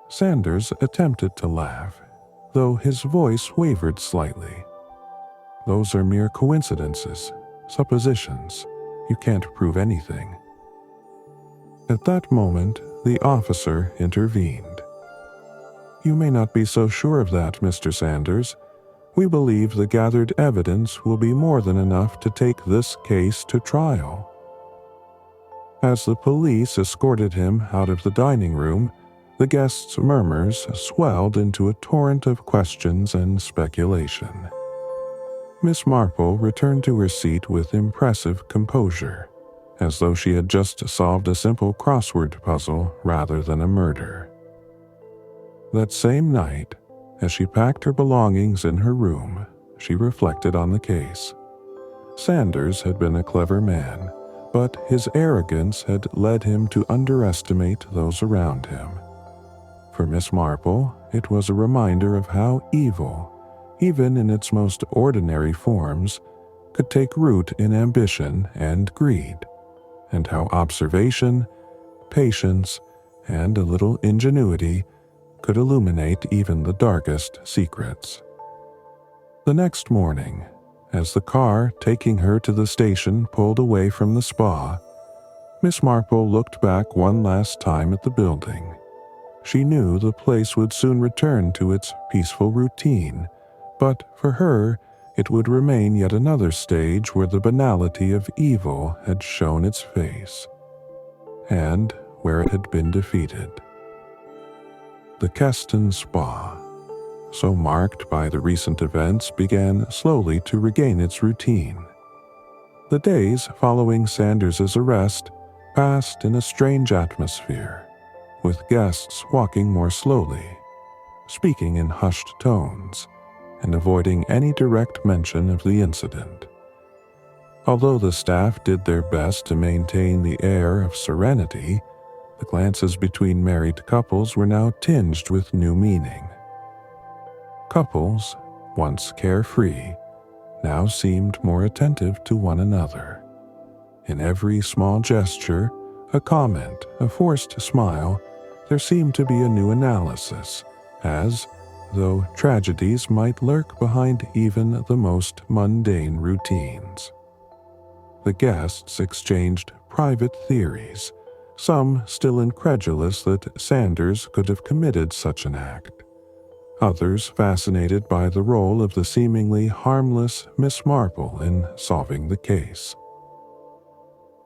Sanders attempted to laugh, though his voice wavered slightly. "Those are mere coincidences, suppositions. You can't prove anything." At that moment, the officer intervened. "You may not be so sure of that, Mr. Sanders. We believe the gathered evidence will be more than enough to take this case to trial." As the police escorted him out of the dining room, the guests' murmurs swelled into a torrent of questions and speculation. Miss Marple returned to her seat with impressive composure, as though she had just solved a simple crossword puzzle rather than a murder. That same night, as she packed her belongings in her room, she reflected on the case. Sanders had been a clever man, but his arrogance had led him to underestimate those around him. For Miss Marple, it was a reminder of how evil, even in its most ordinary forms, could take root in ambition and greed, and how observation, patience, and a little ingenuity could illuminate even the darkest secrets. The next morning, as the car taking her to the station pulled away from the spa, Miss Marple looked back one last time at the building. She knew the place would soon return to its peaceful routine, but for her, it would remain yet another stage where the banality of evil had shown its face, and where it had been defeated. The Keston Spa, so marked by the recent events, began slowly to regain its routine. The days following Sanders's arrest passed in a strange atmosphere, with guests walking more slowly, speaking in hushed tones, and avoiding any direct mention of the incident. Although the staff did their best to maintain the air of serenity, the glances between married couples were now tinged with new meaning. Couples, once carefree, now seemed more attentive to one another. In every small gesture, a comment, a forced smile, there seemed to be a new analysis, as though tragedies might lurk behind even the most mundane routines. The guests exchanged private theories, some still incredulous that Sanders could have committed such an act, others fascinated by the role of the seemingly harmless Miss Marple in solving the case.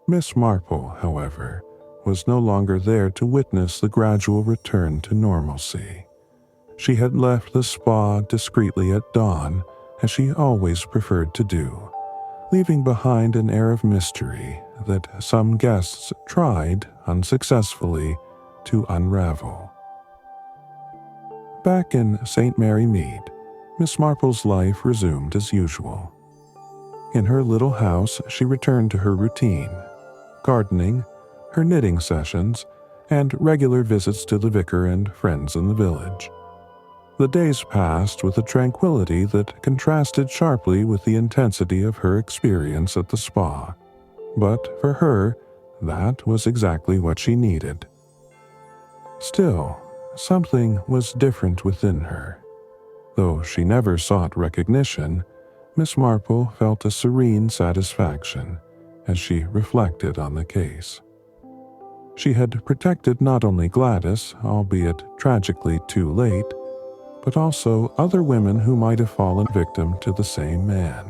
Miss Marple, however, was no longer there to witness the gradual return to normalcy. She had left the spa discreetly at dawn, as she always preferred to do, leaving behind an air of mystery that some guests tried, unsuccessfully, to unravel. Back in St. Mary Mead, Miss Marple's life resumed as usual. In her little house, she returned to her routine, gardening, her knitting sessions, and regular visits to the vicar and friends in the village. The days passed with a tranquility that contrasted sharply with the intensity of her experience at the spa. But for her, that was exactly what she needed. Still, something was different within her. Though she never sought recognition, Miss Marple felt a serene satisfaction as she reflected on the case. She had protected not only Gladys, albeit tragically too late, but also other women who might have fallen victim to the same man.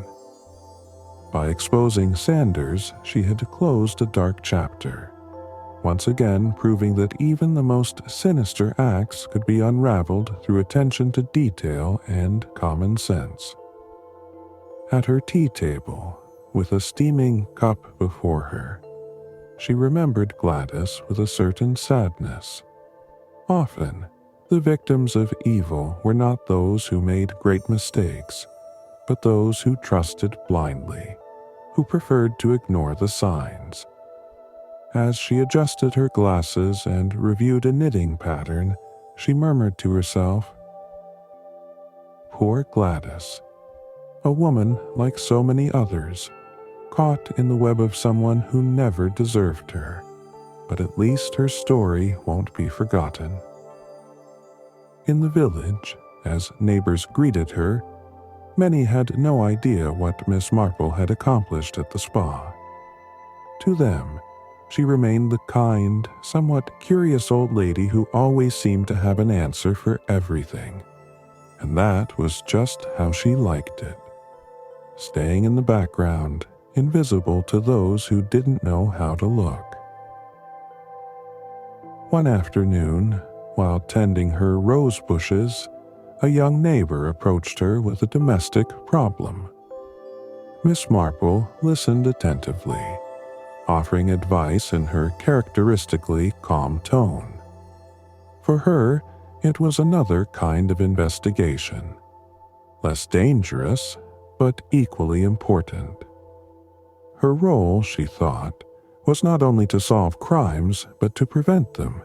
By exposing Sanders, she had closed a dark chapter, once again proving that even the most sinister acts could be unraveled through attention to detail and common sense. At her tea table, with a steaming cup before her, she remembered Gladys with a certain sadness. Often, the victims of evil were not those who made great mistakes, but those who trusted blindly, who preferred to ignore the signs. As she adjusted her glasses and reviewed a knitting pattern, she murmured to herself, "Poor Gladys, a woman like so many others, caught in the web of someone who never deserved her, but at least her story won't be forgotten." In the village, as neighbors greeted her, many had no idea what Miss Marple had accomplished at the spa. To them, she remained the kind, somewhat curious old lady who always seemed to have an answer for everything, and that was just how she liked it. Staying in the background, invisible to those who didn't know how to look. One afternoon, while tending her rose bushes, a young neighbor approached her with a domestic problem. Miss Marple listened attentively, offering advice in her characteristically calm tone. For her, it was another kind of investigation, less dangerous, but equally important. Her role, she thought, was not only to solve crimes, but to prevent them,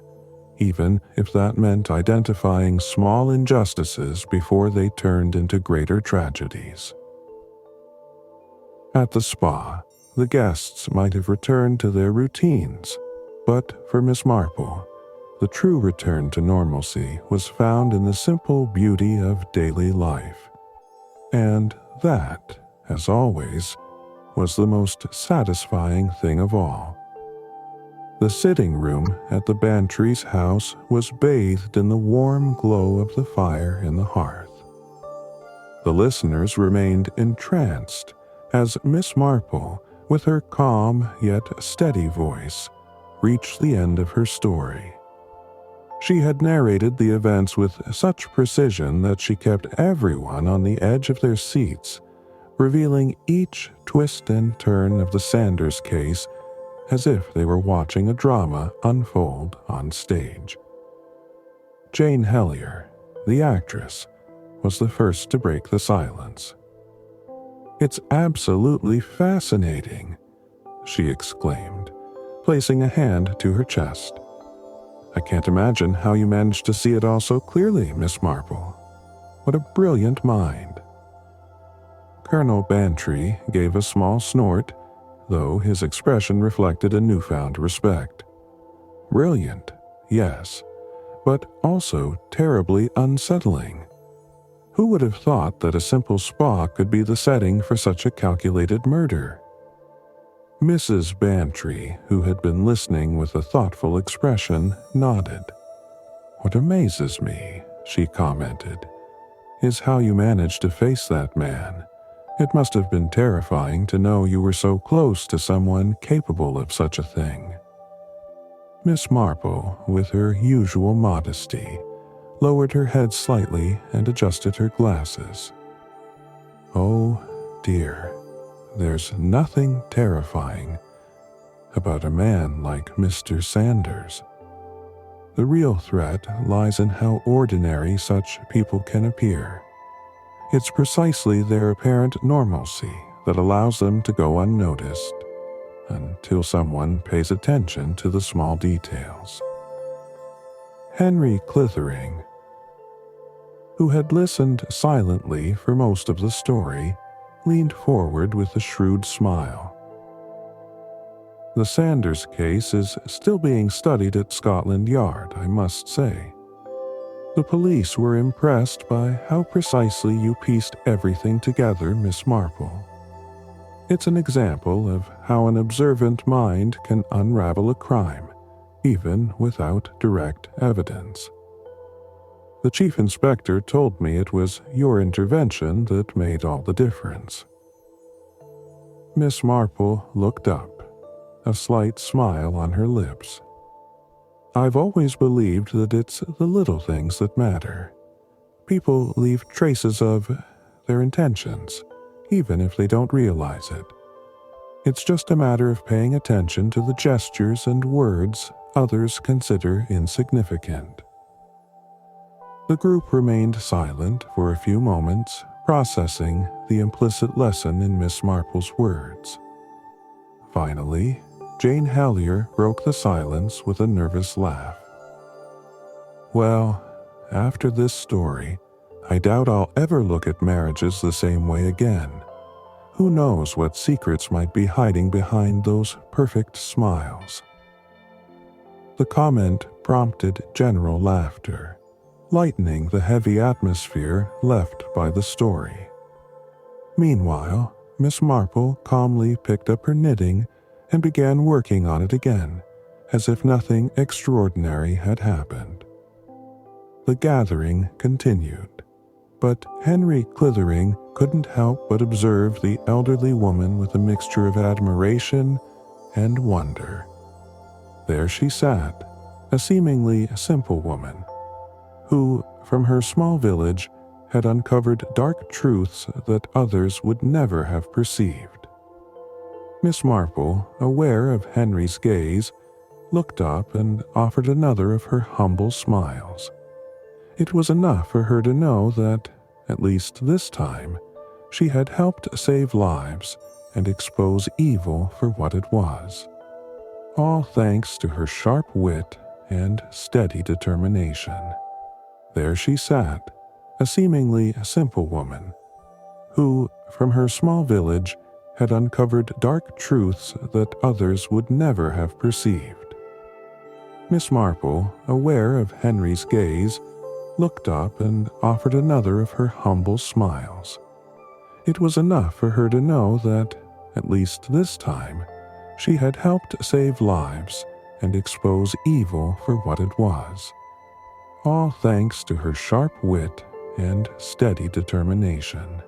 even if that meant identifying small injustices before they turned into greater tragedies. At the spa, the guests might have returned to their routines, but for Miss Marple, the true return to normalcy was found in the simple beauty of daily life. And that, as always, was the most satisfying thing of all. The sitting room at the Bantry's house was bathed in the warm glow of the fire in the hearth. The listeners remained entranced as Miss Marple, with her calm yet steady voice, reached the end of her story. She had narrated the events with such precision that she kept everyone on the edge of their seats, revealing each twist and turn of the Sanders case as if they were watching a drama unfold on stage. Jane Hellier, the actress, was the first to break the silence. "It's absolutely fascinating," she exclaimed, placing a hand to her chest. "I can't imagine how you managed to see it all so clearly, Miss Marple. What a brilliant mind." Colonel Bantry gave a small snort, though his expression reflected a newfound respect. Brilliant, yes, but also terribly unsettling. Who would have thought that a simple spa could be the setting for such a calculated murder? Mrs. Bantry, who had been listening with a thoughtful expression, nodded. "What amazes me," she commented, "is how you managed to face that man. It must have been terrifying to know you were so close to someone capable of such a thing." Miss Marple, with her usual modesty, lowered her head slightly and adjusted her glasses. "Oh, dear, there's nothing terrifying about a man like Mr. Sanders. The real threat lies in how ordinary such people can appear. It's precisely their apparent normalcy that allows them to go unnoticed. until someone pays attention to the small details. Henry Clithering, who had listened silently for most of the story, leaned forward with a shrewd smile. The Sanders case is still being studied at Scotland Yard, I must say. The police were impressed by how precisely you pieced everything together, Miss Marple. It's an example of how an observant mind can unravel a crime, even without direct evidence. The chief inspector told me it was your intervention that made all the difference. Miss Marple looked up, a slight smile on her lips. I've always believed that it's the little things that matter. People leave traces of their intentions, even if they don't realize it. It's just a matter of paying attention to the gestures and words others consider insignificant. The group remained silent for a few moments, processing the implicit lesson in Miss Marple's words. Finally, Jane Hellier broke the silence with a nervous laugh. Well, after this story, I doubt I'll ever look at marriages the same way again. Who knows what secrets might be hiding behind those perfect smiles? The comment prompted general laughter, lightening the heavy atmosphere left by the story. Meanwhile, Miss Marple calmly picked up her knitting and began working on it again, as if nothing extraordinary had happened. The gathering continued, but Henry Clithering couldn't help but observe the elderly woman with a mixture of admiration and wonder. There she sat, a seemingly simple woman, who, from her small village, had uncovered dark truths that others would never have perceived. Miss Marple, aware of Henry's gaze, looked up and offered another of her humble smiles. It was enough for her to know that, at least this time, she had helped save lives and expose evil for what it was. All thanks to her sharp wit and steady determination. There she sat, a seemingly simple woman, who, from her small village, had uncovered dark truths that others would never have perceived. Miss Marple, aware of Henry's gaze, looked up and offered another of her humble smiles. It was enough for her to know that, at least this time, she had helped save lives and expose evil for what it was. All thanks to her sharp wit and steady determination.